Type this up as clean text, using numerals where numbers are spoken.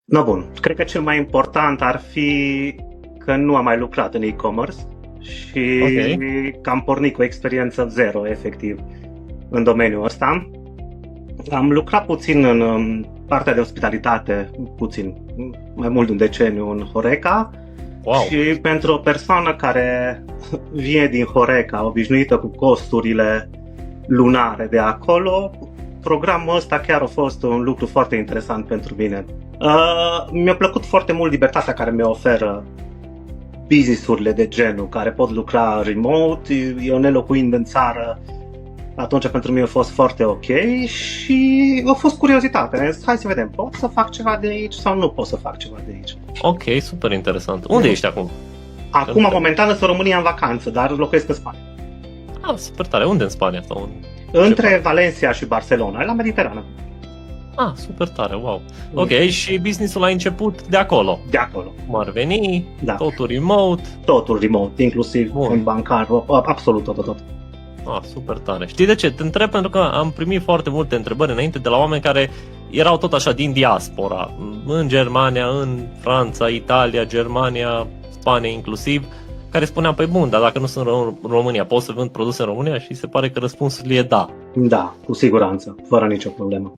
No, bun. Cred că cel mai important ar fi că nu am mai lucrat în e-commerce și Ok. că am pornit cu experiență zero, efectiv, în domeniul ăsta. Am lucrat puțin în partea de ospitalitate, puțin, mai mult de un deceniu în Horeca. Wow. Și pentru o persoană care vine din Horeca, obișnuită cu costurile lunare de acolo, programul ăsta chiar a fost un lucru foarte interesant pentru mine. Mi-a plăcut foarte mult libertatea care mi oferă business-urile de genul, care pot lucra remote, eu nelocuind în țară, atunci pentru mine a fost foarte ok și a fost curiozitate. Hai să vedem, pot să fac ceva de aici sau nu pot să fac ceva de aici? Ok, super interesant. Unde ești acum? Acum, momentan, sunt în România în vacanță, dar locuiesc în Spania. Ah, super tare. Unde în Spania? Sau Între Valencia și Barcelona, la Mediterană. Ah, super tare, wow. Ok, și business-ul a început de acolo. De acolo. Cum ar veni, Da. totul remote. Totul remote, inclusiv Bun. în bancar, absolut tot. Ah, super tare. Știi de ce? Te întreb pentru că am primit foarte multe întrebări înainte de la oameni care erau tot așa din diaspora. În Germania, în Franța, Italia, Germania, Spania inclusiv, care spuneam, păi bun, dar dacă nu sunt în România, pot să vând produse în România? Și se pare că răspunsul e da. Da, cu siguranță, fără nicio problemă.